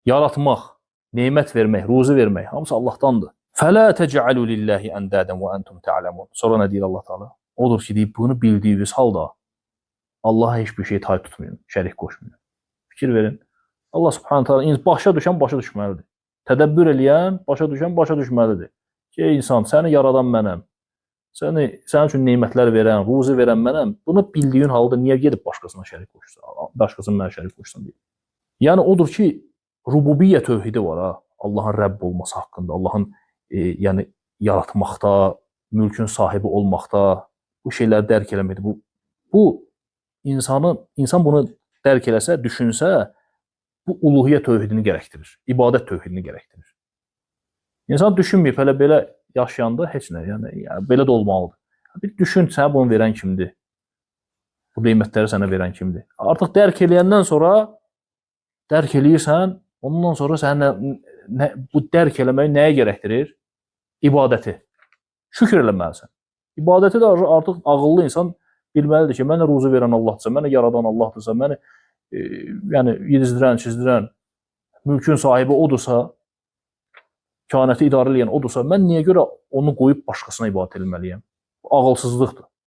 yaratmaq, nemət vermək, ruzi vermək hamısı Allahdandır. Fələ təcəalu lillahi əndədən və entum ta'lamun. Sonra nə deyir Allah Taala? Odur ki, deyib bunu bildiyiniz halda Allaha heç bir şey tay tutmayın, şərik qoşmayın. Fikir verin. Allah Subhanahu taala başa düşən başa düşməlidir. Tədəbbür eləyən başa düşən başa düşməlidir. Ki, insan, səni yaradan mənəm. Sənin üçün nemətlər verən, ruzi verən mənəm. Bunu bildiyin halda niyə gedib başqasına şərik qoşursan? Başqasına mənə şərik qoşursan deyir. Yəni odur ki, rububiyyə tövhidi var ha. Allahın Rəbb olması haqqında, Allahın yəni yaratmaqda, mülkün sahibi olmaqda bu şeyləri dərk eləməkdir. Bu insan bunu dərk eləsə, düşünsə, bu uluhiyyə tövhidini gərəkdirir, ibadət tövhidini gərəkdirir. İnsan düşünməyib, hələ belə yaşayanda heç nə, yəni belə də olmalıdır. Bir düşün, sənə bunu verən kimdir? Bu nemətləri sənə verən kimdir? Artıq dərk eləyəndən sonra, dərk eləyirsən, ondan sonra sənə bu dərk eləməyi nəyə gərəkdirir? İbadəti. Şükür eləməlisən. İbadəti də artıq ağıllı insan bilməlidir ki, mənə ruzu verən Allahdırsa, mənə yaradan Allahdırsa, mənə yəni yedizdirən, çizdirən, mülkün sahibi odursa, kainatı idarə edən odursa, mən niyə görə onu qoyub başqasına ibadət etməliyəm? Ağılsızlıqdır.